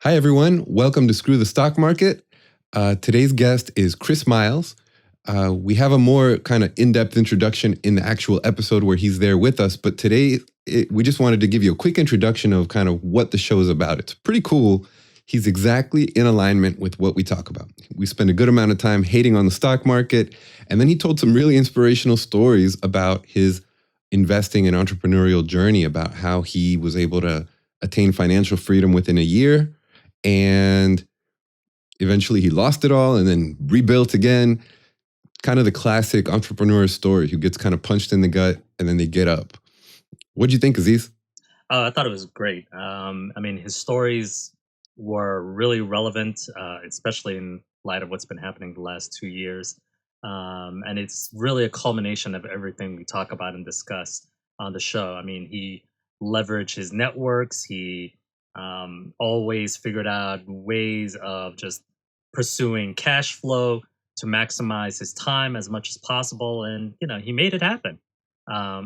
Hi, everyone. Welcome to Screw the Stock Market. Today's guest is Chris Miles. We have a more kind of in-depth introduction in the actual episode where he's there with us. But today, we just wanted to give you a quick introduction of kind of what the show is about. It's pretty cool. He's exactly in alignment with what we talk about. We spend a good amount of time hating on the stock market. And then he told some really inspirational stories about his investing and entrepreneurial journey, about how he was able to attain financial freedom within a year. And eventually he lost it all and then rebuilt again. Kind of the classic entrepreneur story who gets kind of punched in the gut and then they get up. What'd you think, Aziz? I thought it was great. His stories were really relevant, especially in light of what's been happening the last 2 years. And it's really a culmination of everything we talk about and discuss on the show. I mean, he leveraged his networks. He always figured out ways of just pursuing cash flow to maximize his time as much as possible. And, he made it happen.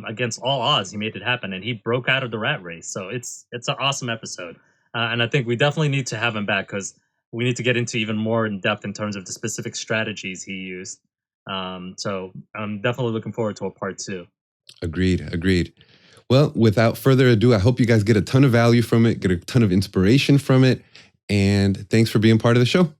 Against all odds, he made it happen, and he broke out of the rat race. So it's an awesome episode, and I think we definitely need to have him back because we need to get into even more in depth in terms of the specific strategies he used. So I'm definitely looking forward to a part 2. Agreed. Well, without further ado, I hope you guys get a ton of value from it, get a ton of inspiration from it, and thanks for being part of the show.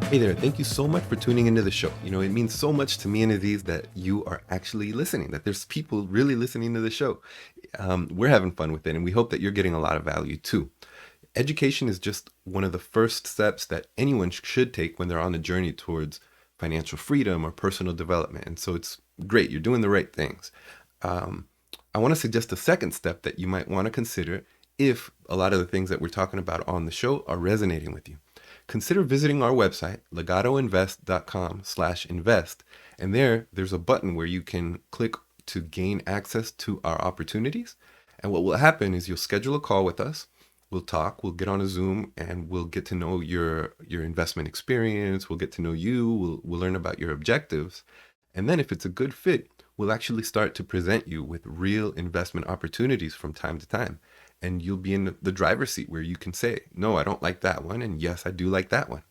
Hey there, thank you so much for tuning into the show. It means so much to me and Aziz that you are actually listening, that there's people really listening to the show. We're having fun with it, and we hope that you're getting a lot of value too. Education is just one of the first steps that anyone should take when they're on a journey towards financial freedom or personal development. And so it's great, you're doing the right things. I want to suggest a second step that you might want to consider if a lot of the things that we're talking about on the show are resonating with you. Consider visiting our website, legatoinvest.com/invest. And there's a button where you can click to gain access to our opportunities. And what will happen is you'll schedule a call with us. We'll talk, we'll get on a Zoom, and we'll get to know your investment experience. We'll get to know you. We'll learn about your objectives. And then if it's a good fit, we'll actually start to present you with real investment opportunities from time to time. And you'll be in the driver's seat where you can say, no, I don't like that one. And yes, I do like that one.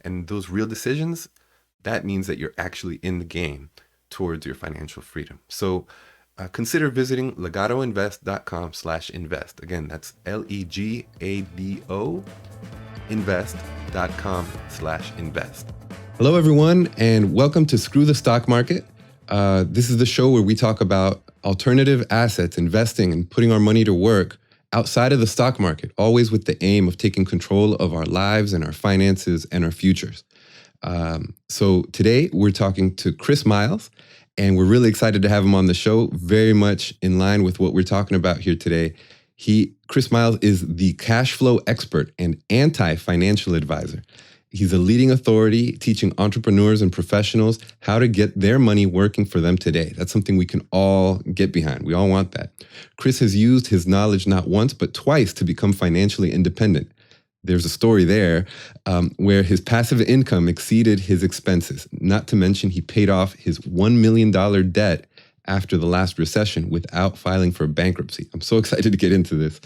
And those real decisions, that means that you're actually in the game towards your financial freedom. So consider visiting legatoinvest.com/invest. Again, that's LEGADO invest.com/invest. Hello, everyone, and welcome to Screw the Stock Market. This is the show where we talk about alternative assets, investing, and putting our money to work outside of the stock market, always with the aim of taking control of our lives and our finances and our futures. So today we're talking to Chris Miles, and we're really excited to have him on the show, very much in line with what we're talking about here today. Chris Miles is the cash flow expert and anti-financial advisor. He's a leading authority teaching entrepreneurs and professionals how to get their money working for them today. That's something we can all get behind. We all want that. Chris has used his knowledge not once, but twice to become financially independent. There's a story there where his passive income exceeded his expenses. Not to mention he paid off his $1 million debt after the last recession without filing for bankruptcy. I'm so excited to get into this.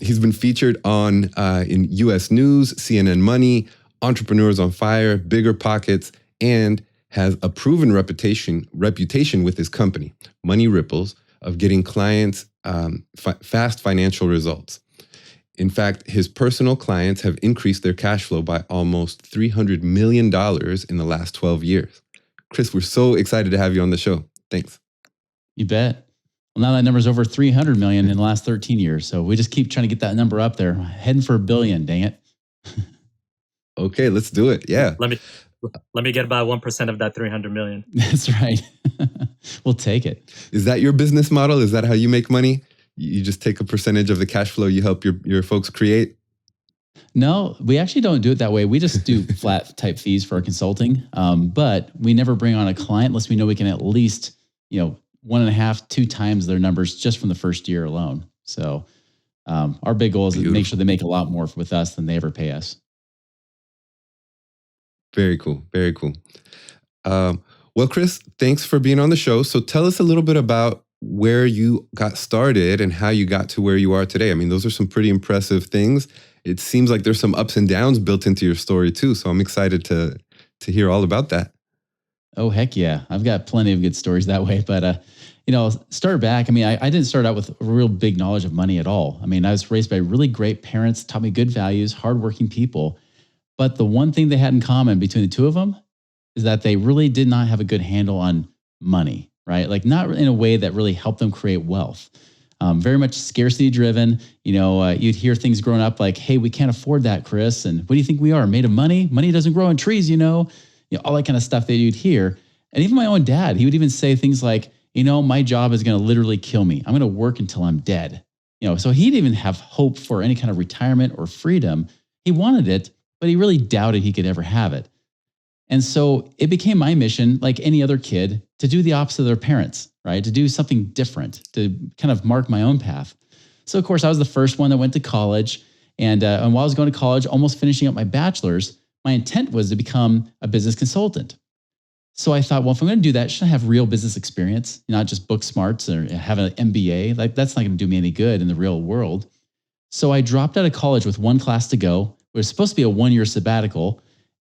He's been featured in U.S. News, CNN Money, Entrepreneurs on Fire, Bigger Pockets, and has a proven reputation with his company, Money Ripples, of getting clients fast financial results. In fact, his personal clients have increased their cash flow by almost $300 million in the last 12 years. Chris, we're so excited to have you on the show. Thanks. You bet. Well, now that number's over 300 million in the last 13 years. So we just keep trying to get that number up there, heading for $1 billion, dang it. Okay, let's do it. Yeah. Let me get about 1% of that 300 million. That's right. We'll take it. Is that your business model? Is that how you make money? You just take a percentage of the cash flow you help your folks create? No, we actually don't do it that way. We just do flat type fees for our consulting. But we never bring on a client unless we know we can at least, 1.5, 2 times their numbers just from the first year alone. So our big goal is to make sure they make a lot more with us than they ever pay us. Very cool. Very cool. Well, Chris, thanks for being on the show. So tell us a little bit about where you got started and how you got to where you are today. I mean, those are some pretty impressive things. It seems like there's some ups and downs built into your story too. So I'm excited to hear all about that. Oh, heck yeah. I've got plenty of good stories that way. But, start back. I mean, I didn't start out with a real big knowledge of money at all. I mean, I was raised by really great parents, taught me good values, hardworking people. But the one thing they had in common between the two of them is that they really did not have a good handle on money, right? Like not in a way that really helped them create wealth. Very much scarcity driven. You'd hear things growing up like, hey, we can't afford that, Chris. And what do you think we are, made of money? Money doesn't grow on trees, all that kind of stuff that you'd hear. And even my own dad, he would even say things like, my job is going to literally kill me. I'm going to work until I'm dead. So he didn't even have hope for any kind of retirement or freedom. He wanted it, but he really doubted he could ever have it. And so it became my mission, like any other kid, to do the opposite of their parents, right? To do something different, to kind of mark my own path. So of course, I was the first one that went to college. And while I was going to college, almost finishing up my bachelor's, my intent was to become a business consultant. So I thought, well, if I'm going to do that, should I have real business experience, not just book smarts or have an MBA? Like that's not going to do me any good in the real world. So I dropped out of college with one class to go. It was supposed to be a 1-year sabbatical.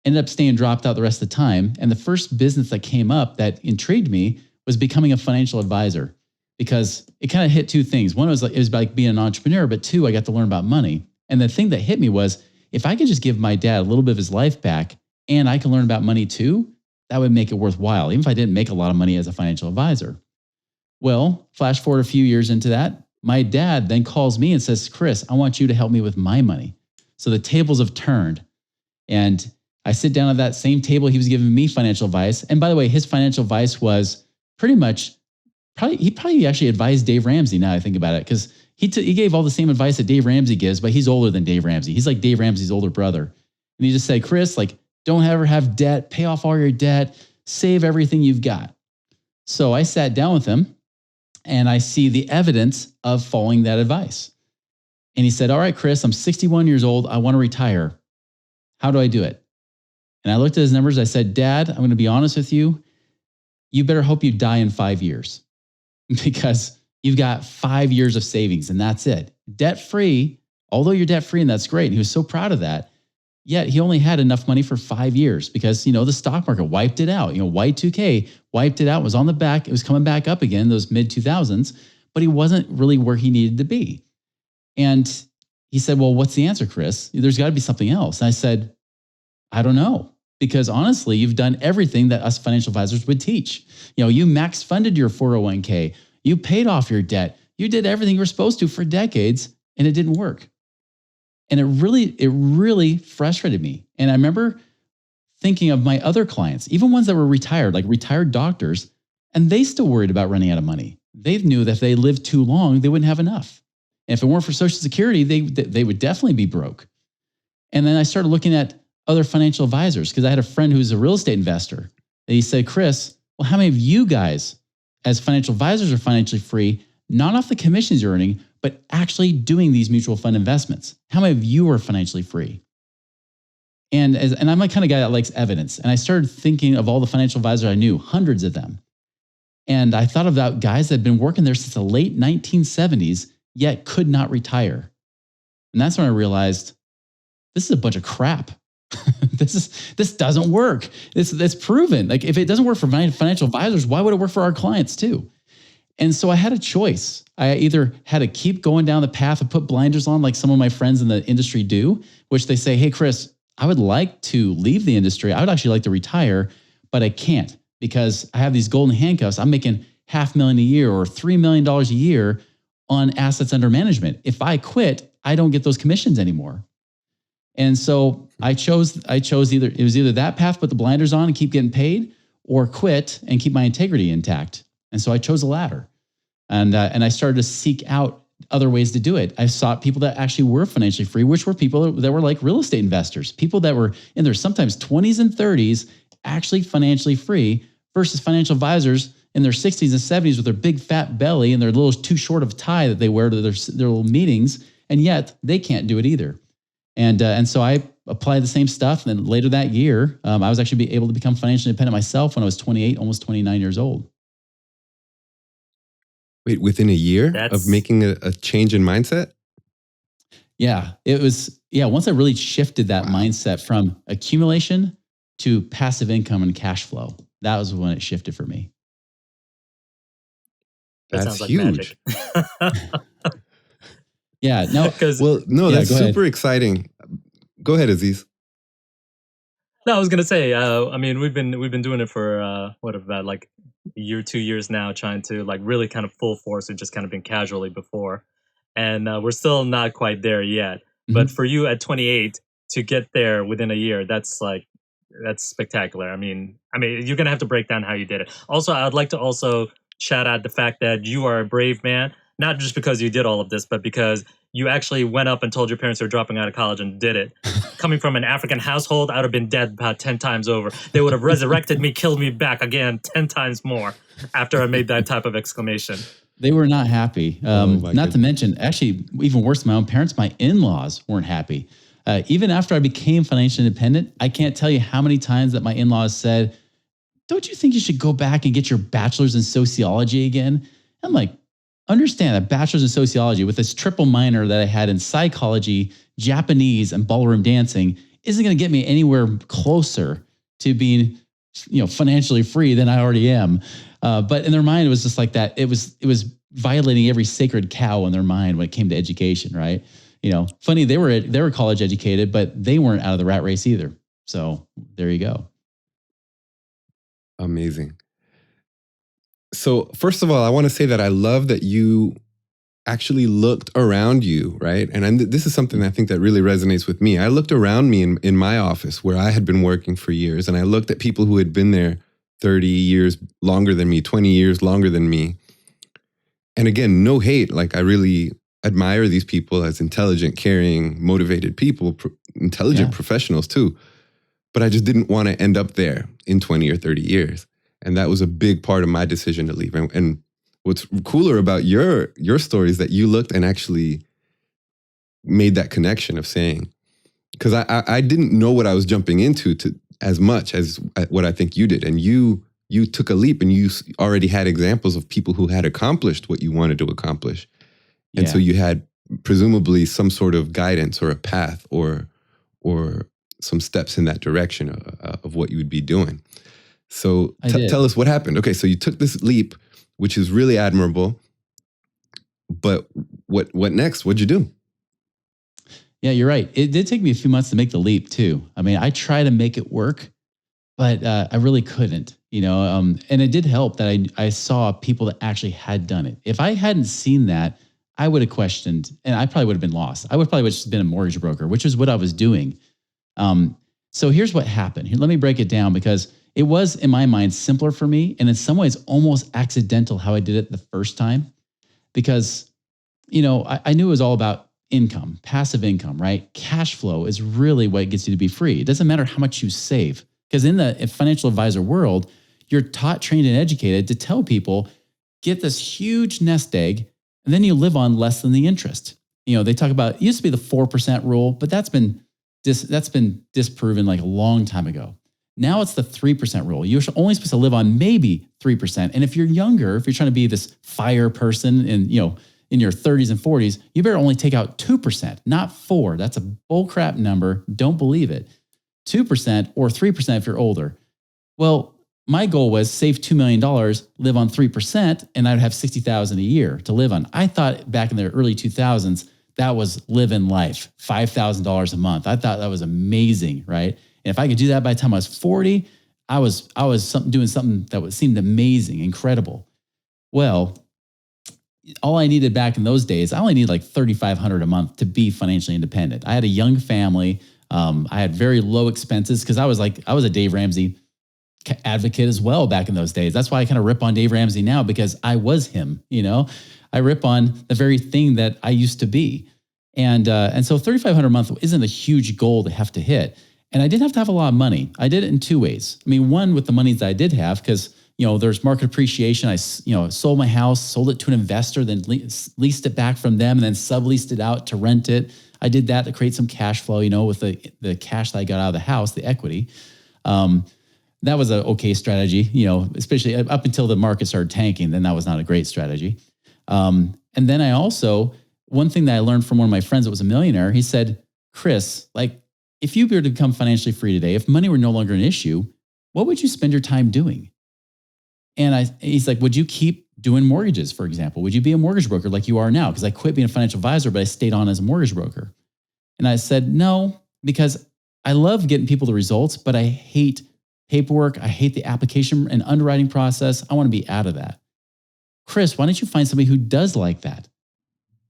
Ended up staying dropped out the rest of the time. And the first business that came up that intrigued me was becoming a financial advisor, because it kind of hit two things. One was it was like being an entrepreneur, but two, I got to learn about money. And the thing that hit me was, if I could just give my dad a little bit of his life back and I can learn about money too, that would make it worthwhile, even if I didn't make a lot of money as a financial advisor. Well, flash forward a few years into that, my dad then calls me and says, Chris, I want you to help me with my money. So the tables have turned. And I sit down at that same table. He was giving me financial advice. And by the way, his financial advice was pretty much, he probably actually advised Dave Ramsey, now I think about it, because he gave all the same advice that Dave Ramsey gives, but he's older than Dave Ramsey. He's like Dave Ramsey's older brother. And he just said, Chris, like, don't ever have debt, pay off all your debt, save everything you've got. So I sat down with him and I see the evidence of following that advice. And he said, all right, Chris, I'm 61 years old. I want to retire. How do I do it? And I looked at his numbers. I said, Dad, I'm going to be honest with you. You better hope you die in 5 years, because you've got 5 years of savings and that's it. Debt-free, although you're debt-free and that's great. And he was so proud of that. Yet he only had enough money for 5 years because, the stock market wiped it out. Y2K wiped it out, was on the back. It was coming back up again, those mid 2000s, but he wasn't really where he needed to be. And he said, well, what's the answer, Chris? There's got to be something else. And I said, I don't know. Because honestly, you've done everything that us financial advisors would teach. You max funded your 401k. You paid off your debt. You did everything you were supposed to for decades, and it didn't work. And it really frustrated me. And I remember thinking of my other clients, even ones that were retired, like retired doctors, and they still worried about running out of money. They knew that if they lived too long, they wouldn't have enough. And if it weren't for Social Security, they would definitely be broke. And then I started looking at other financial advisors, because I had a friend who's a real estate investor. And he said, Chris, well, how many of you guys as financial advisors are financially free, not off the commissions you're earning, but actually doing these mutual fund investments? How many of you are financially free? And I'm the kind of guy that likes evidence. And I started thinking of all the financial advisors I knew, hundreds of them. And I thought about guys that had been working there since the late 1970s, yet could not retire. And that's when I realized this is a bunch of crap. This doesn't work. It's proven. Like, if it doesn't work for financial advisors, why would it work for our clients too? And so I had a choice. I either had to keep going down the path and put blinders on, like some of my friends in the industry do, which they say, hey, Chris, I would like to leave the industry. I would actually like to retire, but I can't because I have these golden handcuffs. I'm making $500,000 a year or $3 million a year on assets under management. If I quit, I don't get those commissions anymore. And so I chose either that path, put the blinders on and keep getting paid, or quit and keep my integrity intact. And so I chose the latter. And I started to seek out other ways to do it. I sought people that actually were financially free, which were people that were like real estate investors, people that were in their sometimes 20s and 30s, actually financially free, versus financial advisors in their 60s and 70s with their big fat belly and their little too short of tie that they wear to their little meetings. And yet they can't do it either. And so I apply the same stuff. And then later that year, I was actually able to become financially independent myself when I was 28, almost 29 years old. Wait, within a year of That's making a change in mindset? Yeah, it was. Yeah, once I really shifted that Wow. mindset from accumulation to passive income and cash flow, that was when it shifted for me. that That's sounds like huge. magic. Yeah, no, Because Well, no, yeah, that's go ahead. super exciting. Go ahead, Aziz. no, I was gonna say. I mean, we've been doing it for what about like a year, 2 years now, trying to like really kind of full force. We've just kind of been casually before, and we're still not quite there yet. But Mhm. for you at 28 to get there within a year, that's spectacular. I mean, you're gonna have to break down how you did it. Also, I'd like to also shout out the fact that you are a brave man, not just because you did all of this, but because you actually went up and told your parents you were dropping out of college and did it. Coming from an African household, I would have been dead about 10 times over. They would have resurrected me, killed me back again 10 times more after I made that type of exclamation. They were not happy. Oh my Not to goodness. mention, actually, even worse than my own parents, my in-laws weren't happy. Even after I became financially independent, I can't tell you how many times that my in-laws said, "Don't you think you should go back and get your bachelor's in sociology again?" I'm like, understand a bachelor's in sociology with this triple minor that I had in psychology, Japanese, and ballroom dancing isn't going to get me anywhere closer to being, financially free than I already am. But in their mind, it was just like that. It was violating every sacred cow in their mind when it came to education, right? Funny they were college educated, but they weren't out of the rat race either. So there you go. Amazing. So, first of all, I want to say that I love that you actually looked around you, right? And this is something I think that really resonates with me. I looked around me in my office where I had been working for years, and I looked at people who had been there 30 years longer than me, 20 years longer than me. And again, no hate. Like, I really admire these people as intelligent, caring, motivated people, intelligent Yeah. professionals too. But I just didn't want to end up there in 20 or 30 years. And that was a big part of my decision to leave. And what's cooler about your story is that you looked and actually made that connection of saying, because I didn't know what I was jumping into to as much as what I think you did. And you took a leap, and you already had examples of people who had accomplished what you wanted to accomplish. And so Yeah. you had presumably some sort of guidance or a path or some steps in that direction of what you would be doing. So I did. tell us what happened. Okay, so you took this leap, which is really admirable. But what next? What'd you do? Yeah, you're right. It did take me a few months to make the leap too. I mean, I tried to make it work, but I really couldn't. And it did help that I saw people that actually had done it. If I hadn't seen that, I would have questioned, and I probably would have been lost. I would probably have just been a mortgage broker, which is what I was doing. So here's what happened. Here, let me break it down because it was, in my mind, simpler for me, and in some ways, almost accidental how I did it the first time. Because I knew it was all about income, passive income, right? Cash flow is really what gets you to be free. It doesn't matter how much you save, because in the financial advisor world, you're taught, trained, and educated to tell people, get this huge nest egg, and then you live on less than the interest. They talk about, it used to be the 4% rule, but that's been disproven like a long time ago. Now it's the 3% rule. You're only supposed to live on maybe 3%. And if you're younger, if you're trying to be this fire person and in your 30s and 40s, you better only take out 2%, not 4%. That's a bullcrap number. Don't believe it. 2% or 3% if you're older. Well, my goal was save $2 million, live on 3%, and I'd have $60,000 a year to live on. I thought back in the early 2000s, that was living life, $5,000 a month. I thought that was amazing, right? And if I could do that by the time I was 40, I was doing something that seemed amazing, incredible. Well, all I needed back in those days, I only needed like $3,500 a month to be financially independent. I had a young family. I had very low expenses because I was a Dave Ramsey advocate as well back in those days. That's why I kind of rip on Dave Ramsey now, because I was him. I rip on the very thing that I used to be. And so $3,500 a month isn't a huge goal to have to hit. And I didn't have to have a lot of money. I did it in two ways. I mean, one, with the money that I did have, because there's market appreciation. I sold my house, sold it to an investor, then leased it back from them, and then subleased it out to rent it. I did that to create some cash flow, with the cash that I got out of the house, the equity. That was an okay strategy, especially up until the market started tanking. Then that was not a great strategy. And then one thing that I learned from one of my friends that was a millionaire, he said, Chris, like, if you were to become financially free today, if money were no longer an issue, what would you spend your time doing? And he's like, would you keep doing mortgages, for example? Would you be a mortgage broker like you are now? Because I quit being a financial advisor, but I stayed on as a mortgage broker. And I said, no, because I love getting people the results, but I hate paperwork. I hate the application and underwriting process. I want to be out of that. Chris, why don't you find somebody who does like that?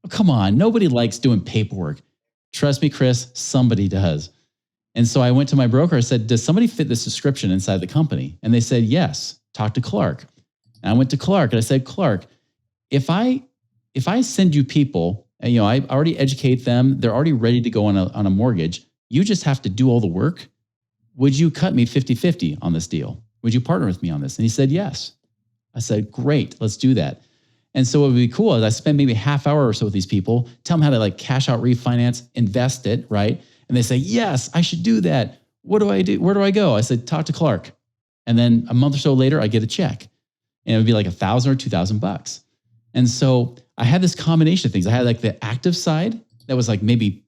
Oh, come on, nobody likes doing paperwork. Trust me, Chris, somebody does. And so I went to my broker. I said, does somebody fit this description inside the company? And they said, yes, talk to Clark. And I went to Clark and I said, Clark, if I send you people, and I already educate them, they're already ready to go on a mortgage. You just have to do all the work. Would you cut me 50-50 on this deal? Would you partner with me on this? And he said, yes. I said, great, let's do that. And so what would be cool is I spend maybe a half hour or so with these people, tell them how to like cash out, refinance, invest it, right? And they say, yes, I should do that. What do I do? Where do I go? I said, talk to Clark. And then a month or so later, I get a check. And it would be like $1,000 or $2,000. And so I had this combination of things. I had like the active side that was like maybe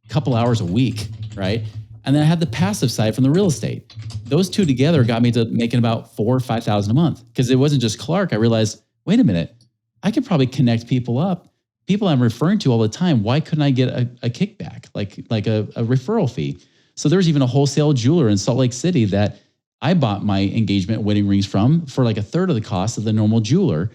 a couple hours a week, right? And then I had the passive side from the real estate. Those two together got me to making about $4,000 or $5,000 a month. Because it wasn't just Clark. I realized, wait a minute, I could probably connect people up. People I'm referring to all the time. Why couldn't I get a kickback, like a referral fee? So there's even a wholesale jeweler in Salt Lake City that I bought my engagement wedding rings from for like a third of the cost of the normal jeweler.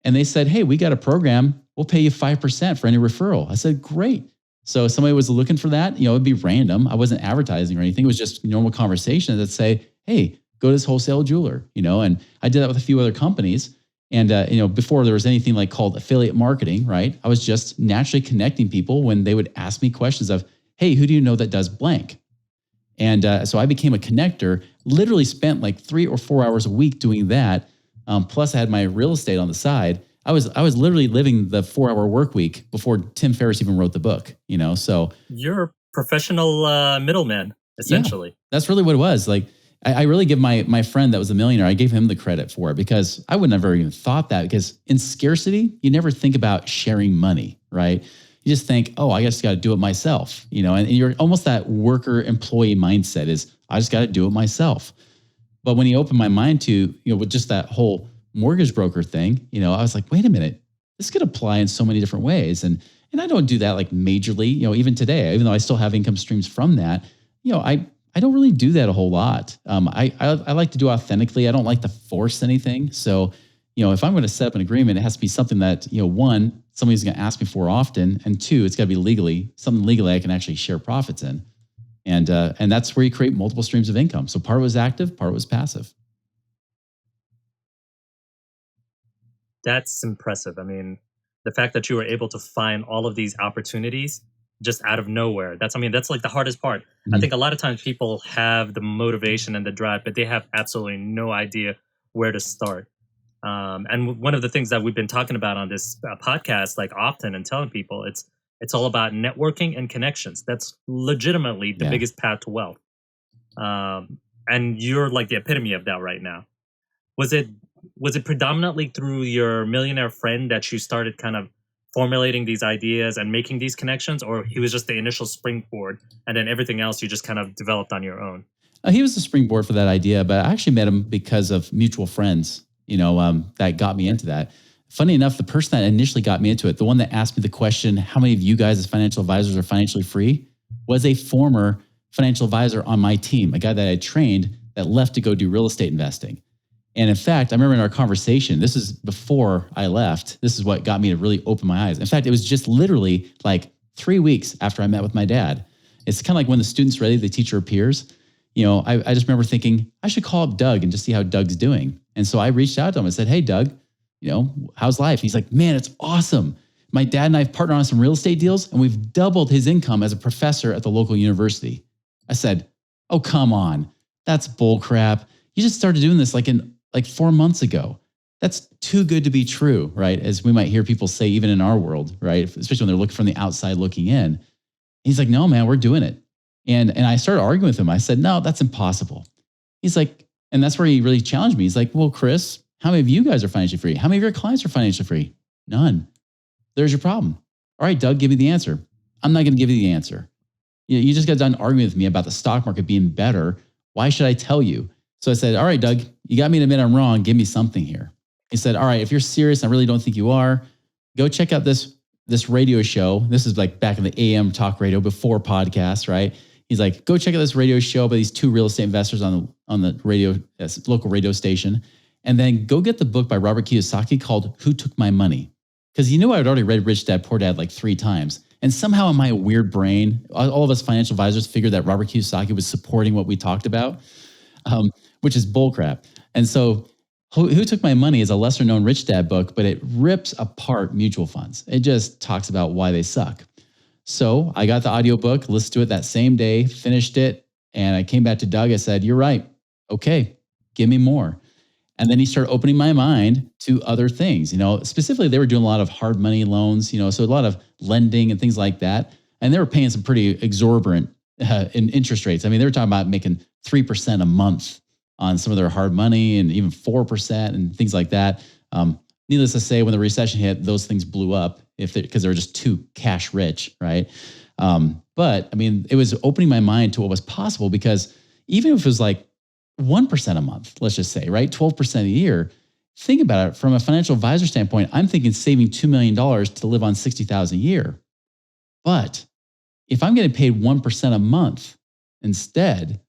And they said, hey, we got a program. We'll pay you 5% for any referral. I said, great. So if somebody was looking for that, it'd be random. I wasn't advertising or anything. It was just normal conversation that say, hey, go to this wholesale jeweler, and I did that with a few other companies. And, before there was anything like called affiliate marketing, right? I was just naturally connecting people when they would ask me questions of, hey, who do you know that does blank? And so I became a connector, literally spent like 3 or 4 hours a week doing that. Plus I had my real estate on the side. I was literally living the 4-hour work week before Tim Ferriss even wrote the book, so. You're a professional middleman, essentially. Yeah, that's really what it was. Like, I really give my friend that was a millionaire, I gave him the credit for it because I would never even thought that, because in scarcity, you never think about sharing money, right? You just think, oh, I just got to do it myself, and you're almost that worker employee mindset is I just got to do it myself. But when he opened my mind to, with just that whole mortgage broker thing, I was like, wait a minute, this could apply in so many different ways. And I don't do that like majorly, even today, even though I still have income streams from that, I don't really do that a whole lot. I like to do authentically. I don't like to force anything. So, if I'm going to set up an agreement, it has to be something that, one, somebody's going to ask me for often. And two, it's got to be something legally I can actually share profits in. And that's where you create multiple streams of income. So part was active, part was passive. That's impressive. I mean, the fact that you were able to find all of these opportunities just out of nowhere. That's like the hardest part. Mm-hmm. I think a lot of times people have the motivation and the drive, but they have absolutely no idea where to start. And one of the things that we've been talking about on this podcast, like often, and telling people, it's all about networking and connections. That's legitimately the biggest path to wealth. And you're like the epitome of that right now. Was it predominantly through your millionaire friend that you started kind of formulating these ideas and making these connections, or he was just the initial springboard and then everything else you just kind of developed on your own? He was the springboard for that idea, but I actually met him because of mutual friends, that got me into that. Funny enough, the person that initially got me into it, the one that asked me the question, how many of you guys as financial advisors are financially free, was a former financial advisor on my team, a guy that I trained that left to go do real estate investing. And in fact, I remember in our conversation, this is before I left, this is what got me to really open my eyes. In fact, it was just literally like 3 weeks after I met with my dad. It's kind of like when the student's ready, the teacher appears. I just remember thinking, I should call up Doug and just see how Doug's doing. And so I reached out to him and said, hey, Doug, how's life? He's like, man, it's awesome. My dad and I have partnered on some real estate deals, and we've doubled his income as a professor at the local university. I said, oh, come on. That's bull crap. You just started doing this like 4 months ago. That's too good to be true, right? As we might hear people say even in our world, right? Especially when they're looking from the outside looking in. He's like, no, man, we're doing it. And I started arguing with him. I said, no, that's impossible. He's like, and that's where he really challenged me. He's like, well, Chris, how many of you guys are financially free? How many of your clients are financially free? None. There's your problem. All right, Doug, give me the answer. I'm not going to give you the answer. You just got done arguing with me about the stock market being better. Why should I tell you? So I said, all right, Doug, you got me to admit I'm wrong. Give me something here. He said, all right, if you're serious, I really don't think you are, go check out this radio show. This is like back in the AM talk radio before podcasts, right? He's like, go check out this radio show by these two real estate investors on the radio, local radio station. And then go get the book by Robert Kiyosaki called Who Took My Money? Because you knew I had already read Rich Dad, Poor Dad like 3 times. And somehow in my weird brain, all of us financial advisors figured that Robert Kiyosaki was supporting what we talked about, which is bullcrap. And so Who Took My Money is a lesser known Rich Dad book, but it rips apart mutual funds. It just talks about why they suck. So I got the audiobook, listened to it that same day, finished it. And I came back to Doug. I said, you're right. Okay, give me more. And then he started opening my mind to other things. Specifically, they were doing a lot of hard money loans, so a lot of lending and things like that. And they were paying some pretty exorbitant in interest rates. I mean, they were talking about making 3% a month on some of their hard money and even 4% and things like that. Needless to say, when the recession hit, those things blew up because they were just too cash rich, right? But I mean, it was opening my mind to what was possible, because even if it was like 1% a month, let's just say, right? 12% a year. Think about it from a financial advisor standpoint. I'm thinking saving $2 million to live on $60,000 a year. But if I'm getting paid 1% a month instead,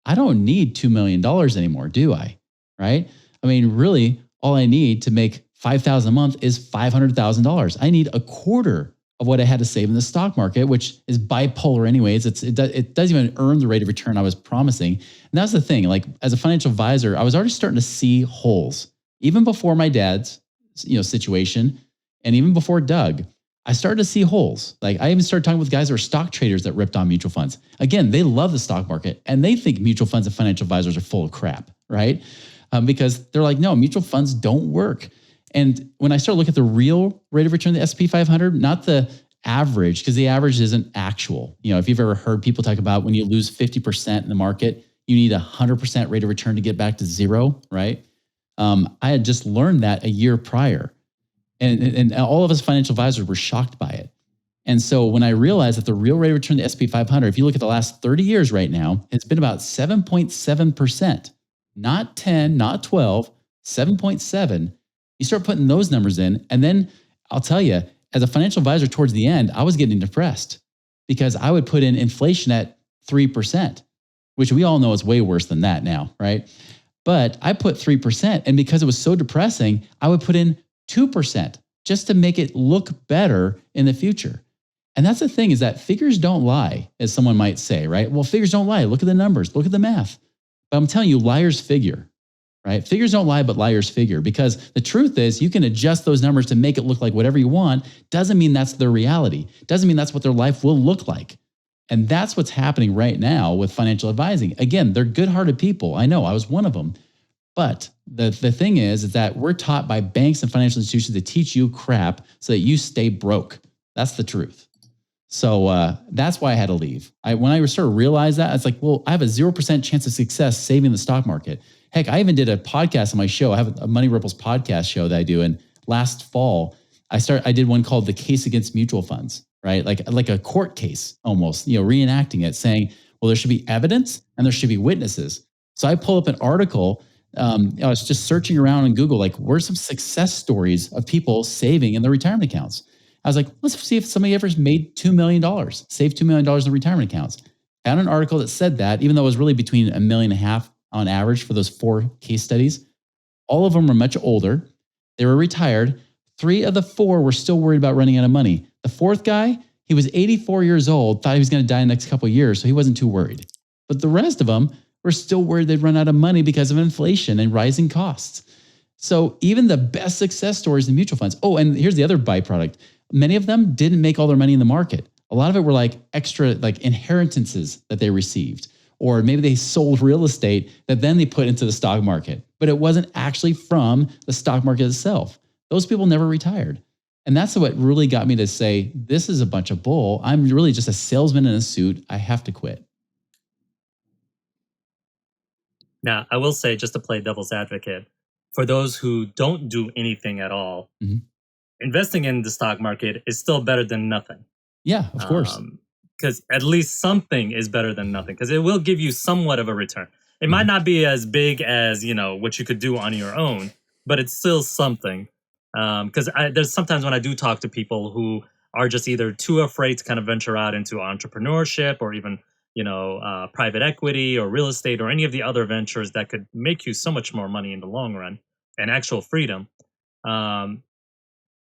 I don't need $2 million anymore, do I? Right? I mean, really, all I need to make $5,000 a month is $500,000. I need a quarter of what I had to save in the stock market, which is bipolar anyways. It doesn't even earn the rate of return I was promising. And that's the thing. Like, as a financial advisor, I was already starting to see holes. Even before my dad's situation, and even before Doug, I started to see holes. Like, I even started talking with guys that were stock traders that ripped on mutual funds. Again, they love the stock market and they think mutual funds and financial advisors are full of crap, right? Because they're like, no, mutual funds don't work. And when I started looking at the real rate of return of the S&P 500, not the average, because the average isn't actual. If you've ever heard people talk about when you lose 50% in the market, you need 100% rate of return to get back to zero, right? I had just learned that a year prior. And all of us financial advisors were shocked by it. And so when I realized that the real rate of return of the S&P 500, if you look at the last 30 years right now, it's been about 7.7%, not 10, not 12, 7.7. You start putting those numbers in, and then I'll tell you, as a financial advisor towards the end, I was getting depressed because I would put in inflation at 3%, which we all know is way worse than that now, right? But I put 3%, and because it was so depressing, I would put in 2% just to make it look better in the future. And that's the thing, is that figures don't lie, as someone might say, right? Well, figures don't lie. Look at the numbers. Look at the math. But I'm telling you, liars figure, right? Figures don't lie, but liars figure, because the truth is you can adjust those numbers to make it look like whatever you want. Doesn't mean that's their reality. Doesn't mean that's what their life will look like. And that's what's happening right now with financial advising. Again, they're good-hearted people. I know, I was one of them. But the thing is that we're taught by banks and financial institutions to teach you crap so that you stay broke. That's the truth. So that's why I had to leave. When I sort of realized that, I was like, well, I have a 0% chance of success saving the stock market. Heck, I even did a podcast on my show. I have a Money Ripples podcast show that I do. And last fall, I did one called The Case Against Mutual Funds, right? Like a court case almost, reenacting it, saying, well, there should be evidence and there should be witnesses. So I pull up an article. I was just searching around on Google, like, where's some success stories of people saving in their retirement accounts? I was like, let's see if somebody ever made $2 million, saved $2 million in retirement accounts. Found an article that said that, even though it was really between $1.5 million on average for those 4 case studies. All of them were much older. They were retired. 3 of the 4 were still worried about running out of money. The 4th guy, he was 84 years old, thought he was going to die in the next couple of years, so he wasn't too worried. But the rest of them were still worried they'd run out of money because of inflation and rising costs. So even the best success stories in mutual funds. Oh, and here's the other byproduct. Many of them didn't make all their money in the market. A lot of it were like extra, like inheritances that they received, or maybe they sold real estate that then they put into the stock market, but it wasn't actually from the stock market itself. Those people never retired. And that's what really got me to say, this is a bunch of bull. I'm really just a salesman in a suit. I have to quit. Now, I will say, just to play devil's advocate, for those who don't do anything at all, Mhm. investing in the stock market is still better than nothing. Yeah, of course. Because at least something is better than nothing, because it will give you somewhat of a return. It might Mhm. not be as big as what you could do on your own, but it's still something. Because there's sometimes when I do talk to people who are just either too afraid to kind of venture out into entrepreneurship or even private equity or real estate or any of the other ventures that could make you so much more money in the long run and actual freedom. Um,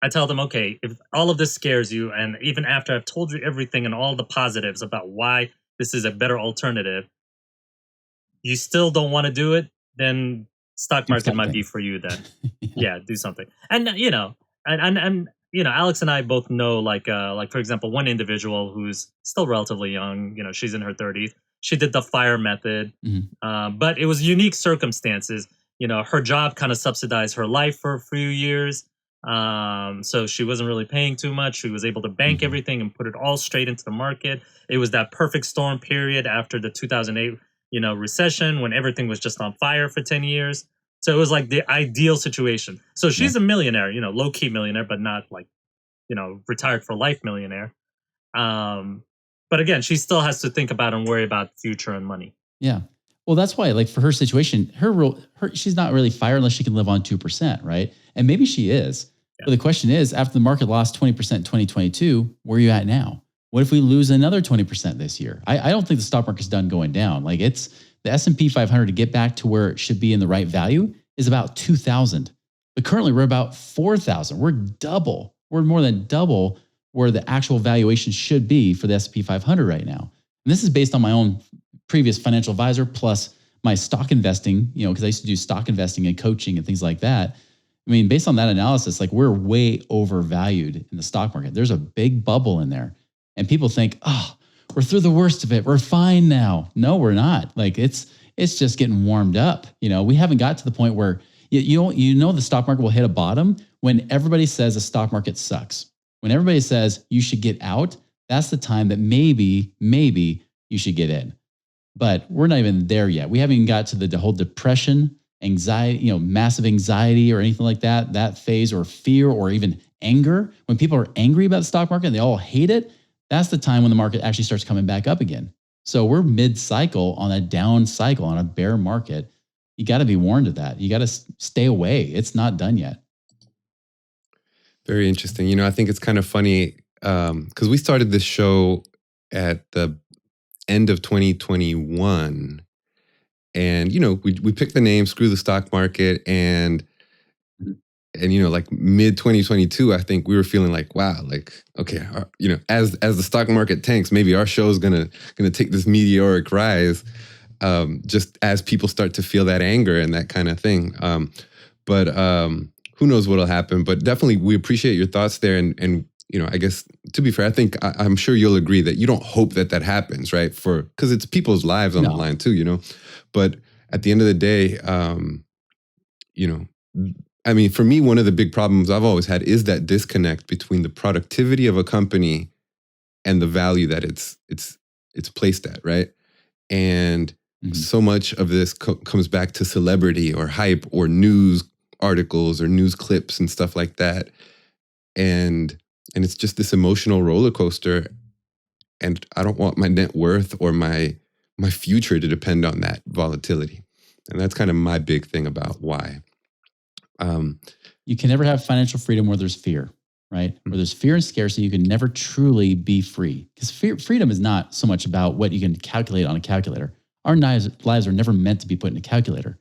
I tell them, okay, if all of this scares you, and even after I've told you everything and all the positives about why this is a better alternative, you still don't want to do it, then stock Do market might be something. for you then. Yeah. Yeah, do something. And Alex and I both know, like for example, one individual who's still relatively young, she's in her 30s. She did the fire method, Mhm. but it was unique circumstances. Her job kind of subsidized her life for a few years. So she wasn't really paying too much. She was able to bank Mhm. everything and put it all straight into the market. It was that perfect storm period after the 2008 recession, when everything was just on fire for 10 years. So it was like the ideal situation. So Yeah. she's a millionaire, low key millionaire, but not like, retired for life millionaire. Um, but again, she still has to think about and worry about future and money. Yeah. Well, that's why, like for her situation, she's not really fired unless she can live on 2%, right? And maybe she is. Yeah. But the question is, after the market lost 20% in 2022, where are you at now? What if we lose another 20% this year? I don't think the stock market's done going down. Like it's the S&P 500 to get back to where it should be in the right value is about 2,000. But currently we're about 4,000. We're double. We're more than double where the actual valuation should be for the S&P 500 right now. And this is based on my own previous financial advisor plus my stock investing, because I used to do stock investing and coaching and things like that. I mean, based on that analysis, like we're way overvalued in the stock market. There's a big bubble in there. And people think, oh, we're through the worst of it. We're fine now. No, we're not. Like it's just getting warmed up. We haven't got to the point where the stock market will hit a bottom when everybody says the stock market sucks. When everybody says you should get out, that's the time that maybe you should get in. But we're not even there yet. We haven't even got to the whole depression, anxiety, massive anxiety or anything like that phase, or fear, or even anger. When people are angry about the stock market and they all hate it, that's the time when the market actually starts coming back up again. So we're mid-cycle on a down cycle, on a bear market. You got to be warned of that. You got to stay away. It's not done yet. Very interesting. I think it's kind of funny because we started this show at the end of 2021. And, we picked the name, Screw the Stock Market. And like mid 2022, I think we were feeling like, wow, like, okay, as the stock market tanks, maybe our show is gonna take this meteoric rise, just as people start to feel that anger and that kind of thing. But who knows what'll happen? But definitely, we appreciate your thoughts there. And I guess to be fair, I think I'm sure you'll agree that you don't hope that happens, right? Because it's people's lives on the line too, But at the end of the day, I mean, for me, one of the big problems I've always had is that disconnect between the productivity of a company and the value that it's placed at, right? And so much of this comes back to celebrity or hype or news articles or news clips and stuff like that. And it's just this emotional roller coaster. And I don't want my net worth or my future to depend on that volatility. And that's kind of my big thing about why. You can never have financial freedom where there's fear, right? Where there's fear and scarcity, you can never truly be free. Because freedom is not so much about what you can calculate on a calculator. Our lives are never meant to be put in a calculator.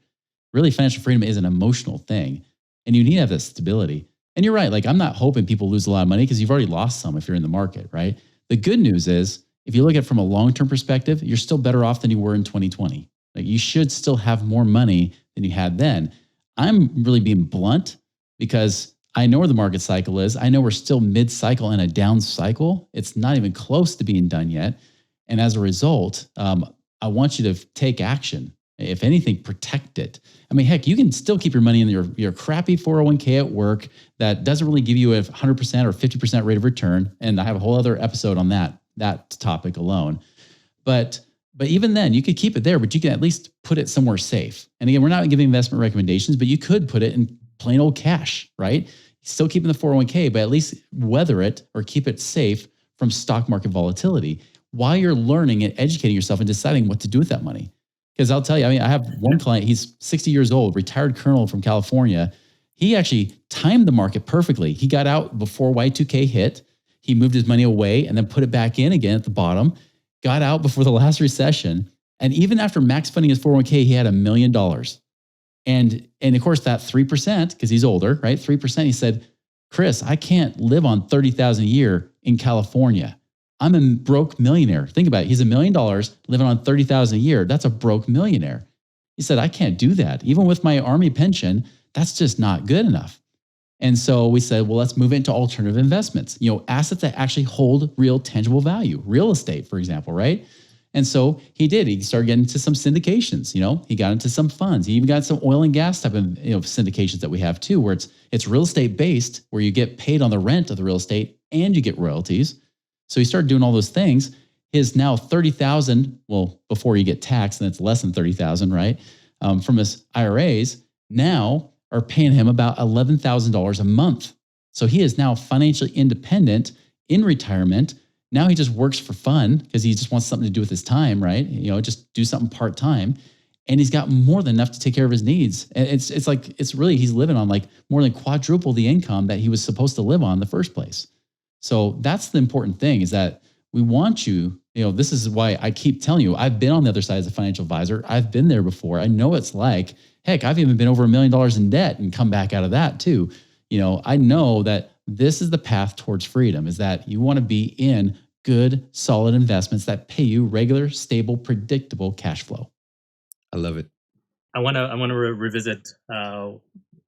Really, financial freedom is an emotional thing. And you need to have that stability. And you're right. Like, I'm not hoping people lose a lot of money because you've already lost some if you're in the market, right? The good news is, if you look at it from a long-term perspective, you're still better off than you were in 2020. Like, you should still have more money than you had then. I'm really being blunt because I know where the market cycle is. I know we're still mid-cycle in a down cycle. It's not even close to being done yet. And as a result, I want you to take action. If anything, protect it. I mean, heck, you can still keep your money in your crappy 401k at work that doesn't really give you a 100% or 50% rate of return. And I have a whole other episode on that topic alone. But even then, you could keep it there, but you can at least put it somewhere safe. And again, we're not giving investment recommendations, but you could put it in plain old cash, right? Still keeping the 401k, but at least weather it or keep it safe from stock market volatility while you're learning and educating yourself and deciding what to do with that money. Because I'll tell you, I mean, I have one client, he's 60 years old, retired colonel from California. He actually timed the market perfectly. He got out before Y2K hit. He moved his money away and then put it back in again at the bottom, got out before the last recession. And even after max funding his 401k, he had $1 million. And of course, that 3%, because he's older, right? 3%, he said, Chris, I can't live on $30,000 a year in California. I'm a broke millionaire. Think about it. He's $1 million living on $30,000 a year. That's a broke millionaire. He said, I can't do that. Even with my Army pension, that's just not good enough. And so we said, well, let's move into alternative investments, assets that actually hold real tangible value, real estate, for example, right? And so he did. He started getting into some syndications. He got into some funds. He even got some oil and gas type of syndications that we have too, where it's real estate based, where you get paid on the rent of the real estate and you get royalties. So he started doing all those things. His now $30,000, well, before you get taxed, and it's less than $30,000, right? From his IRAs now are paying him about $11,000 a month. So he is now financially independent in retirement. Now he just works for fun because he just wants something to do with his time, right? Just do something part-time. And he's got more than enough to take care of his needs. And it's really, he's living on like more than quadruple the income that he was supposed to live on in the first place. So that's the important thing, is that we want you, this is why I keep telling you, I've been on the other side as a financial advisor. I've been there before. I know it's like, heck, I've even been over $1 million in debt and come back out of that too. I know that this is the path towards freedom, is that you want to be in good, solid investments that pay you regular, stable, predictable cash flow. I love it. I want to revisit a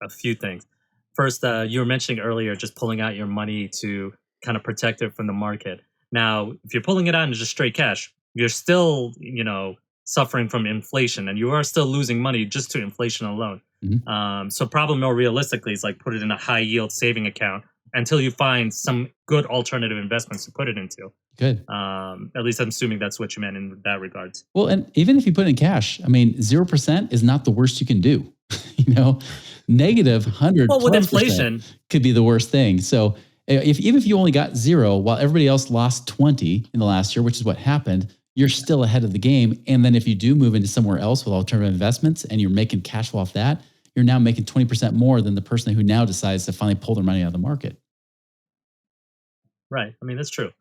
few things. First, you were mentioning earlier just pulling out your money to kind of protect it from the market. Now, if you're pulling it out in just straight cash, you're still, suffering from inflation, and you are still losing money just to inflation alone. Mm-hmm. So probably more realistically is like put it in a high yield saving account until you find some good alternative investments to put it into. Good. At least I'm assuming that's what you meant in that regards. Well, and even if you put it in cash, 0% is not the worst you can do. Negative 100 well, with inflation could be the worst thing. So even if you only got 0 while everybody else lost 20 in the last year, which is what happened, you're still ahead of the game. And then if you do move into somewhere else with alternative investments and you're making cash flow off that, you're now making 20% more than the person who now decides to finally pull their money out of the market. Right. That's true.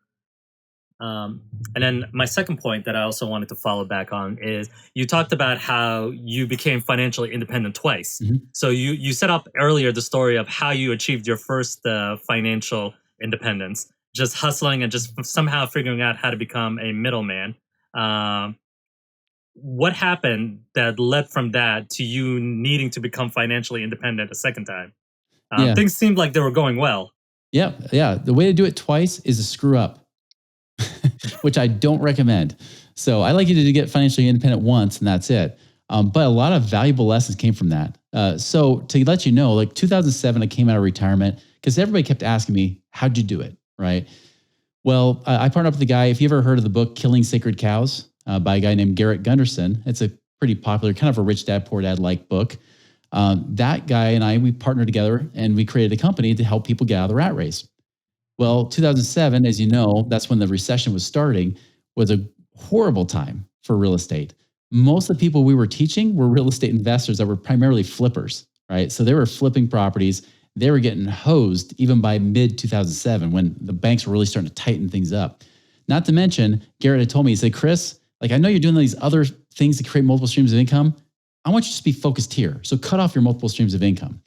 And then my second point that I also wanted to follow back on is you talked about how you became financially independent twice. Mm-hmm. So you set up earlier the story of how you achieved your first financial independence, just hustling and just somehow figuring out how to become a middleman. What happened that led from that to you needing to become financially independent a second time? Things seemed like they were going well. Yeah. The way to do it twice is to screw up. Which I don't recommend. So I like you to get financially independent once and that's it. But a lot of valuable lessons came from that. So to let you know, like 2007, I came out of retirement because everybody kept asking me, how'd you do it? Right. Well, I partnered up with a guy. If you ever heard of the book, Killing Sacred Cows by a guy named Garrett Gunderson, it's a pretty popular, kind of a rich dad, poor dad like book. That guy and I, we partnered together and we created a company to help people get out of the rat race. Well, 2007, as you know, that's when the recession was starting, was a horrible time for real estate. Most of the people we were teaching were real estate investors that were primarily flippers, right? So they were flipping properties. They were getting hosed even by mid-2007 when the banks were really starting to tighten things up. Not to mention, Garrett had told me, he said, Chris, I know you're doing these other things to create multiple streams of income. I want you to just be focused here. So cut off your multiple streams of income.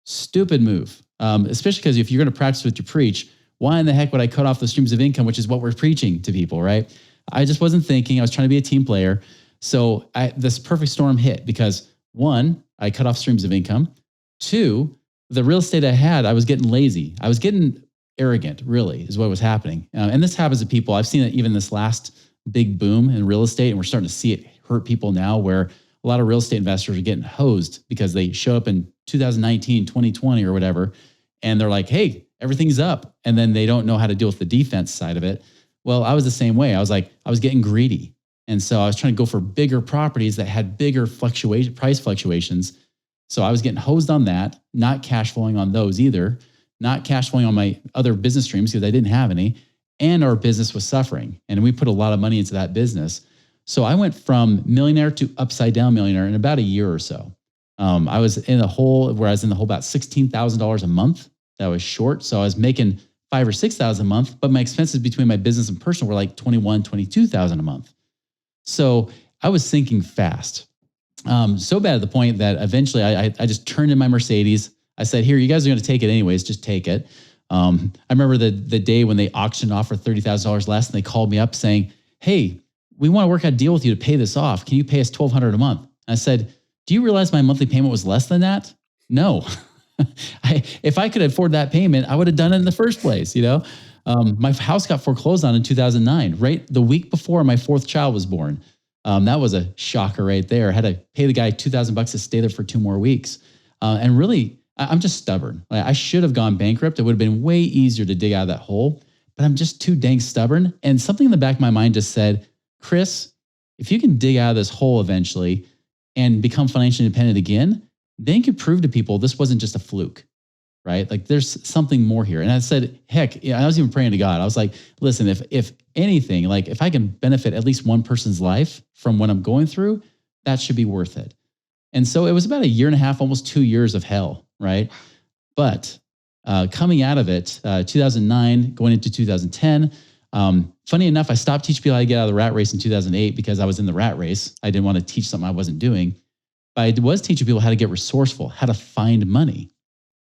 Stupid move, especially because if you're going to practice what you preach, why in the heck would I cut off the streams of income, which is what we're preaching to people, right? I just wasn't thinking. I was trying to be a team player. So this perfect storm hit because 1, I cut off streams of income. 2, the real estate I had, I was getting lazy. I was getting arrogant, really, is what was happening. And this happens to people. I've seen it even this last big boom in real estate, and we're starting to see it hurt people now where a lot of real estate investors are getting hosed because they show up in 2019, 2020 or whatever, and they're like, hey, everything's up. And then they don't know how to deal with the defense side of it. Well, I was the same way. I was getting greedy. And so I was trying to go for bigger properties that had bigger price fluctuations. So I was getting hosed on that, not cash flowing on those either, not cash flowing on my other business streams because I didn't have any. And our business was suffering. And we put a lot of money into that business. So I went from millionaire to upside down millionaire in about a year or so. I was in the hole about $16,000 a month. That was short. So I was making $5,000 or $6,000 a month, but my expenses between my business and personal were like $21,000, $22,000 a month. So I was sinking fast. So bad at the point that eventually I just turned in my Mercedes. I said, here, you guys are going to take it anyways, just take it. I remember the day when they auctioned off for $30,000 less, and they called me up saying, hey, we want to work out a deal with you to pay this off. Can you pay us $1,200 a month? And I said, do you realize my monthly payment was less than that? No. If I could afford that payment, I would have done it in the first place. My house got foreclosed on in 2009, right the week before my fourth child was born. That was a shocker right there. I had to pay the guy $2,000 to stay there for 2 more weeks. And really, I'm just stubborn. I should have gone bankrupt. It would have been way easier to dig out of that hole, but I'm just too dang stubborn. And something in the back of my mind just said, Chris, if you can dig out of this hole eventually and become financially independent again, then you could prove to people this wasn't just a fluke, right? Like there's something more here. And I said, heck, I was even praying to God. I was like, listen, if anything, like if I can benefit at least one person's life from what I'm going through, that should be worth it. And so it was about 1.5 years, almost 2 years of hell, right? But coming out of it, 2009, going into 2010, funny enough, I stopped teaching people how to get out of the rat race in 2008 because I was in the rat race. I didn't want to teach something I wasn't doing. But I was teaching people how to get resourceful, how to find money.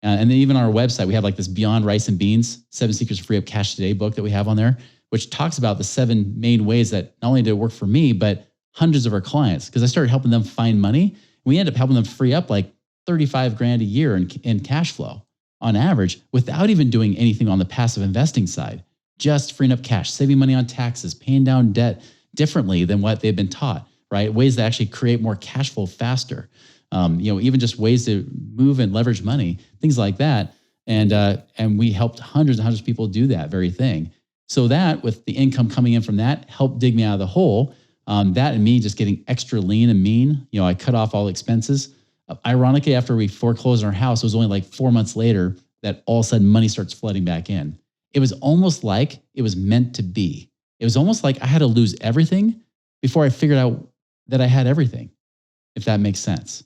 And then even on our website, we have like this Beyond Rice and Beans, 7 Secrets to Free Up Cash Today book that we have on there, which talks about the 7 main ways that not only did it work for me, but hundreds of our clients, because I started helping them find money. We ended up helping them free up like $35,000 a year in cash flow on average, without even doing anything on the passive investing side, just freeing up cash, saving money on taxes, paying down debt differently than what they've been taught, right? Ways that actually create more cash flow faster. Even just ways to move and leverage money, things like that. And we helped hundreds and hundreds of people do that very thing. So that, with the income coming in from that, helped dig me out of the hole. That and me just getting extra lean and mean. I cut off all expenses. Ironically, after we foreclosed on our house, it was only like 4 months later that all of a sudden money starts flooding back in. It was almost like it was meant to be. It was almost like I had to lose everything before I figured out that I had everything, if that makes sense.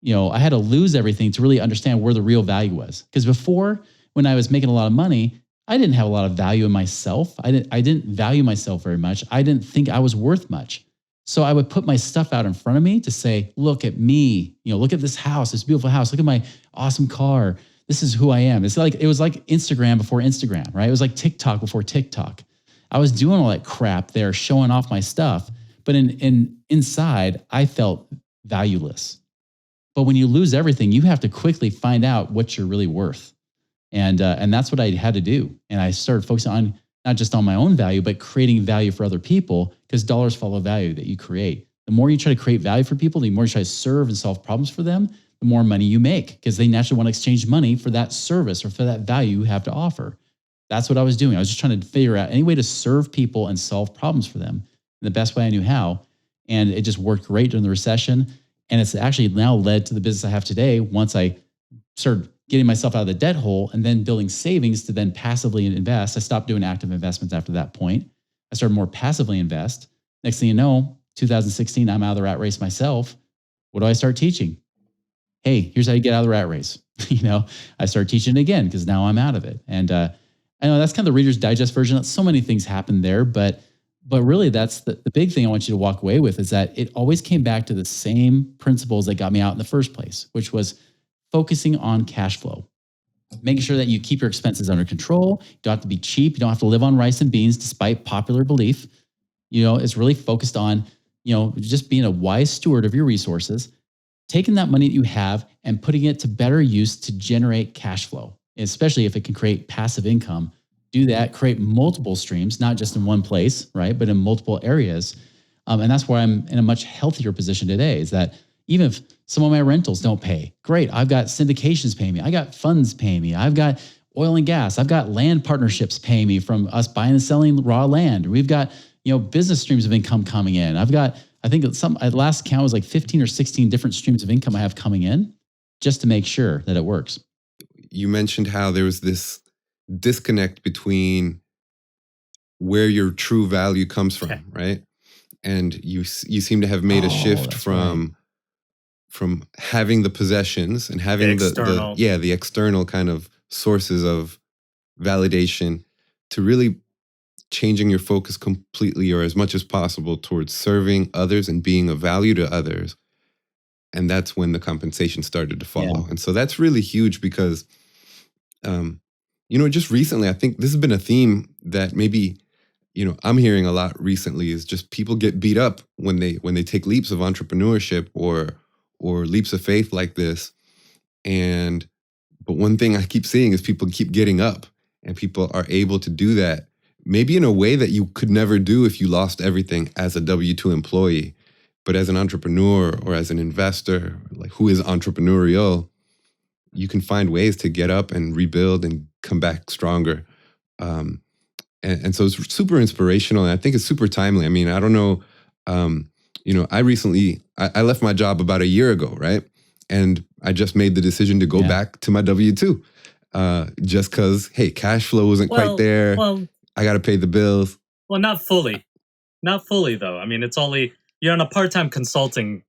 I had to lose everything to really understand where the real value was. Because before, when I was making a lot of money, I didn't have a lot of value in myself. I didn't value myself very much. I didn't think I was worth much. So I would put my stuff out in front of me to say, look at me, look at this house, this beautiful house, look at my awesome car. This is who I am. It was like Instagram before Instagram, right? It was like TikTok before TikTok. I was doing all that crap there, showing off my stuff. But inside, I felt valueless. But when you lose everything, you have to quickly find out what you're really worth. And that's what I had to do. And I started focusing on not just on my own value, but creating value for other people, because dollars follow value that you create. The more you try to create value for people, the more you try to serve and solve problems for them, the more money you make, because they naturally want to exchange money for that service or for that value you have to offer. That's what I was doing. I was just trying to figure out any way to serve people and solve problems for them in the best way I knew how. And it just worked great during the recession. And it's actually now led to the business I have today once I started getting myself out of the debt hole and then building savings to then passively invest. I stopped doing active investments after that point. I started more passively invest. Next thing you know, 2016, I'm out of the rat race myself. What do I start teaching? Hey, here's how you get out of the rat race. I start teaching it again because now I'm out of it. And I know that's kind of the Reader's Digest version. So many things happened there, but really that's the big thing I want you to walk away with, is that it always came back to the same principles that got me out in the first place, which was focusing on cash flow, making sure that you keep your expenses under control. You don't have to be cheap. You don't have to live on rice and beans, despite popular belief. It's really focused on, just being a wise steward of your resources, taking that money that you have and putting it to better use to generate cash flow, especially if it can create passive income. Do that, create multiple streams, not just in one place, right? But in multiple areas. And that's why I'm in a much healthier position today, is that even if some of my rentals don't pay, great. I've got syndications paying me. I got funds paying me. I've got oil and gas. I've got land partnerships paying me from us buying and selling raw land. We've got, business streams of income coming in. I've got, I think at last count was like 15 or 16 different streams of income I have coming in just to make sure that it works. You mentioned how there was this disconnect between where your true value comes from, right? And you seem to have made a shift from having the possessions and having the external kind of sources of validation to really changing your focus completely, or as much as possible, towards serving others and being of value to others. And that's when the compensation started to follow. And so that's really huge because, just recently, I think this has been a theme that maybe, I'm hearing a lot recently, is just people get beat up when they take leaps of entrepreneurship or leaps of faith like this. But one thing I keep seeing is people keep getting up, and people are able to do that maybe in a way that you could never do if you lost everything as a W-2 employee. But as an entrepreneur or as an investor, like who is entrepreneurial, you can find ways to get up and rebuild and come back stronger. And so it's super inspirational, and I think it's super timely. I mean, I don't know, I recently, I left my job about a year ago, right? And I just made the decision to go back to my W-2 just because, hey, cash flow wasn't quite there. Well, I got to pay the bills. Well, not fully. Not fully, though. I mean, it's only, you're on a part-time consulting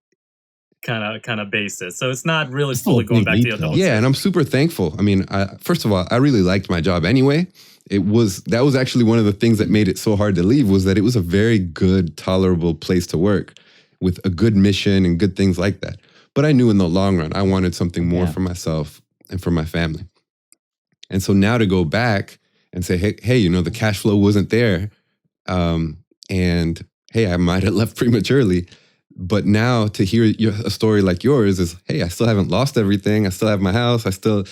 kind of basis. So it's not really fully going back to your W-2. Yeah, and I'm super thankful. I mean, first of all, I really liked my job anyway. That was actually one of the things that made it so hard to leave, was that it was a very good, tolerable place to work with a good mission and good things like that. But I knew in the long run, I wanted something more for myself and for my family. And so now to go back and say, hey, the cash flow wasn't there. And hey, I might have left prematurely. But now to hear a story like yours is, hey, I still haven't lost everything. I still have my house. I still,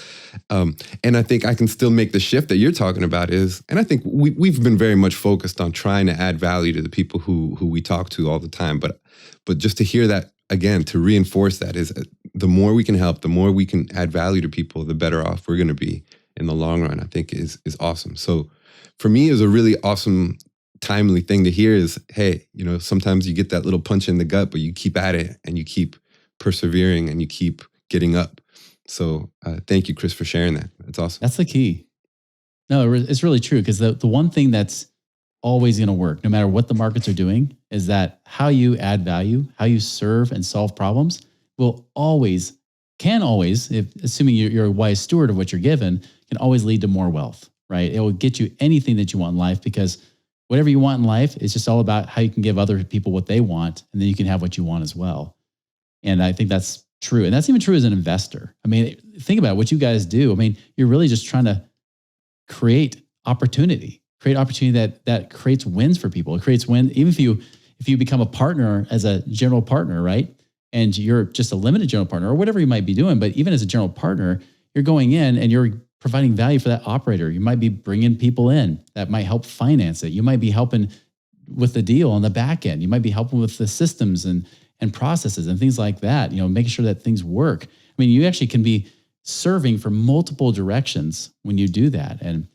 and I think I can still make the shift that you're talking about and I think we've been very much focused on trying to add value to the people who we talk to all the time. But just to hear that again, to reinforce that, is the more we can help, the more we can add value to people, the better off we're going to be in the long run, I think is awesome. So for me, it was a really awesome, timely thing to hear is, hey, sometimes you get that little punch in the gut, but you keep at it and you keep persevering and you keep getting up. So thank you, Chris, for sharing that. That's awesome. That's the key. No, it's really true, because the one thing that's always going to work, no matter what the markets are doing, is that how you add value, how you serve and solve problems can always, assuming you're a wise steward of what you're given, can always lead to more wealth, right? It will get you anything that you want in life, because whatever you want in life is just all about how you can give other people what they want, and then you can have what you want as well. And I think that's true. And that's even true as an investor. I mean, think about what you guys do. I mean, you're really just trying to create opportunity that creates wins for people. It creates win. Even if you become a partner as a general partner, right? And you're just a limited general partner or whatever you might be doing, but even as a general partner, you're going in and you're providing value for that operator. You might be bringing people in that might help finance it. You might be helping with the deal on the back end. You might be helping with the systems and processes and things like that, making sure that things work. I mean, you actually can be serving from multiple directions when you do that. And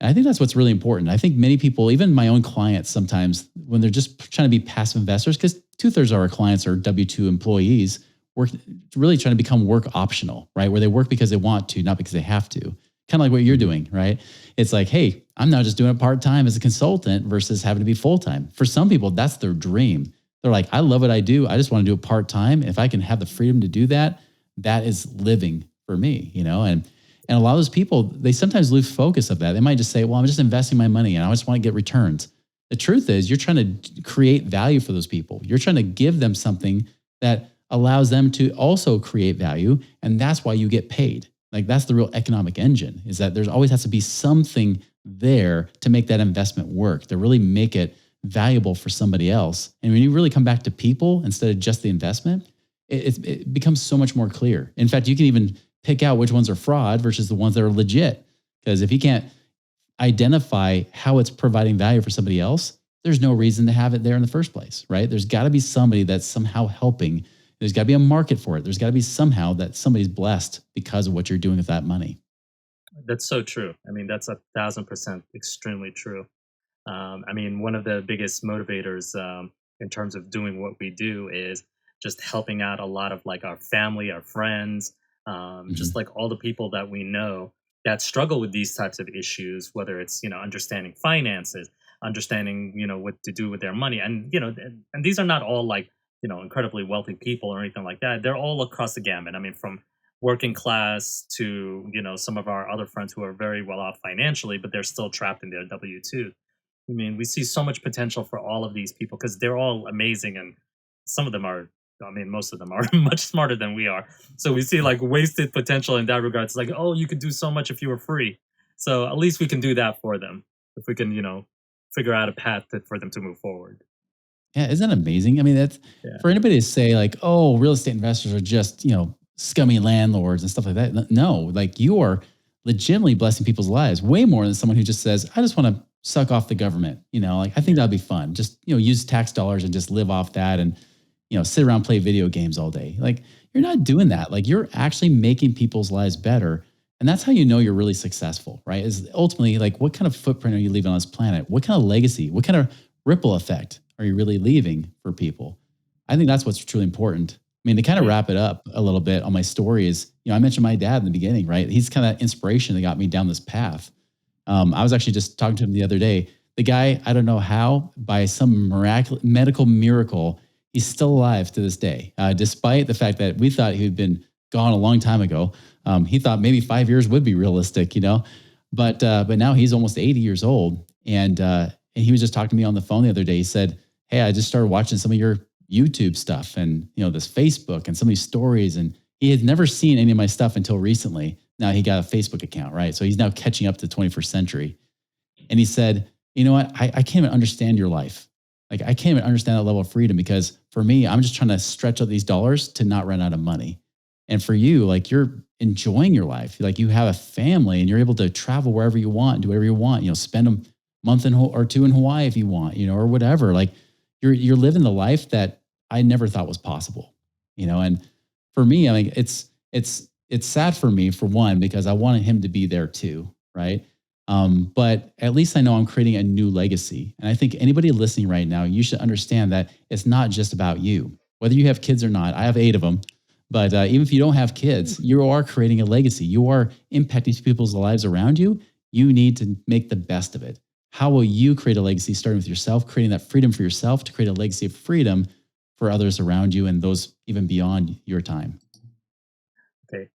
I think that's what's really important. I think many people, even my own clients, sometimes when they're just trying to be passive investors, because 2/3 of our clients are W-2 employees, work really trying to become work optional, right? Where they work because they want to, not because they have to. Kind of like what you're doing, right? It's like, hey, I'm now just doing it part-time as a consultant versus having to be full-time. For some people, that's their dream. They're like, I love what I do. I just want to do it part-time. If I can have the freedom to do that, that is living for me, And a lot of those people, they sometimes lose focus of that. They might just say, well, I'm just investing my money and I just want to get returns. The truth is, you're trying to create value for those people. You're trying to give them something that allows them to also create value. And that's why you get paid. Like, that's the real economic engine, is that there's always has to be something there to make that investment work, to really make it valuable for somebody else. And when you really come back to people instead of just the investment, it becomes so much more clear. In fact, you can even pick out which ones are fraud versus the ones that are legit. Because if you can't identify how it's providing value for somebody else, there's no reason to have it there in the first place, right? There's got to be somebody that's somehow helping. There's got to be a market for it. There's got to be somehow that somebody's blessed because of what you're doing with that money. That's so true. I mean, that's 1,000% extremely true. I mean, one of the biggest motivators in terms of doing what we do is just helping out a lot of like our family, our friends, just Mhm. like all the people that we know that struggle with these types of issues, whether it's, understanding finances, understanding, what to do with their money. And, and these are not all like, incredibly wealthy people or anything like that. They're all across the gamut. I mean, from working class to, some of our other friends who are very well off financially, but they're still trapped in their W-2. I mean, we see so much potential for all of these people because they're all amazing, and some of them are. I mean, most of them are much smarter than we are. So we see like wasted potential in that regard. It's like, oh, you could do so much if you were free. So at least we can do that for them if we can, figure out a path for them to move forward. Yeah, isn't that amazing? I mean, that's Yeah, for anybody to say like, "Oh, real estate investors are just, scummy landlords and stuff like that." No, like you are legitimately blessing people's lives way more than someone who just says, "I just want to suck off the government." Like I think yeah, that'd be fun. Just, use tax dollars and just live off that and, sit around play video games all day. Like you're not doing that. Like you're actually making people's lives better. And that's how you know you're really successful, right? Is ultimately like what kind of footprint are you leaving on this planet? What kind of legacy? What kind of ripple effect are you really leaving for people? I think that's what's truly important. I mean, to kind of yeah. wrap it up a little bit on my story is, I mentioned my dad in the beginning, right? He's kind of inspiration that got me down this path. I was actually just talking to him the other day. The guy, I don't know how, by some miraculous medical miracle, he's still alive to this day, despite the fact that we thought he'd been gone a long time ago. He thought maybe 5 years would be realistic, but now he's almost 80 years old, and he was just talking to me on the phone the other day. He said, "Hey, I just started watching some of your YouTube stuff and this Facebook and some of these stories." And he had never seen any of my stuff until recently. Now he got a Facebook account, right? So he's now catching up to the 21st century. And he said, "You know what? I can't even understand your life. Like I can't even understand that level of freedom because for me, I'm just trying to stretch out these dollars to not run out of money. And for you, like you're enjoying your life. Like you have a family and you're able to travel wherever you want, do whatever you want. Spend a month or two in Hawaii if you want, or whatever. Like you're living the life that I never thought was possible. And for me, I mean, it's sad for me for one because I wanted him to be there too, right? But at least I know I'm creating a new legacy. And I think anybody listening right now, you should understand that it's not just about you, whether you have kids or not. I have 8 of them. But even if you don't have kids, you are creating a legacy. You are impacting people's lives around you. You need to make the best of it. How will you create a legacy starting with yourself, creating that freedom for yourself to create a legacy of freedom for others around you and those even beyond your time? Okay,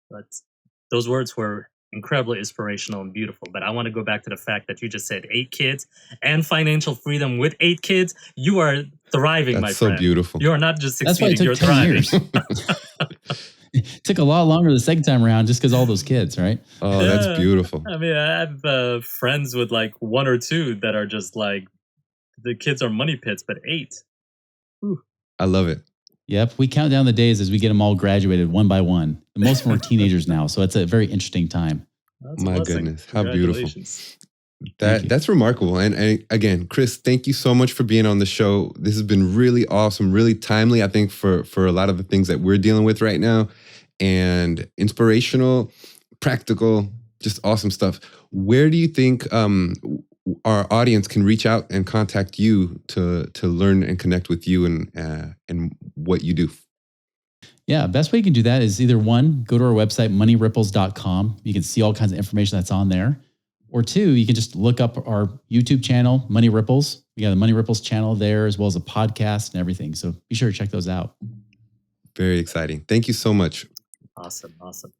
those words were incredibly inspirational and beautiful. But I want to go back to the fact that you just said 8 kids and financial freedom with 8 kids. You are thriving, That's my so friend. beautiful. You are not just That's why it succeeding; took you're 10 thriving. years. It took a lot longer the second time around just because all those kids, right? Oh, that's Yeah. beautiful. I mean, I have friends with like 1 or 2 that are just like the kids are money pits, but 8. Whew, I love it. Yep. We count down the days as we get them all graduated one by one. Most of them are teenagers now. So it's a very interesting time. that's a My blessing. goodness, how beautiful. Congratulations. Thank you. That's remarkable. And again, Chris, thank you so much for being on the show. This has been really awesome, really timely, I think, for a lot of the things that we're dealing with right now, and inspirational, practical, just awesome stuff. Where do you think our audience can reach out and contact you to learn and connect with you and what you do? Yeah, best way you can do that is either one, go to our website, moneyripples.com. You can see all kinds of information that's on there. Or two, you can just look up our YouTube channel, Money Ripples. We got the Money Ripples channel there, as well as a podcast and everything. So be sure to check those out. Very exciting. Thank you so much. Awesome. Awesome.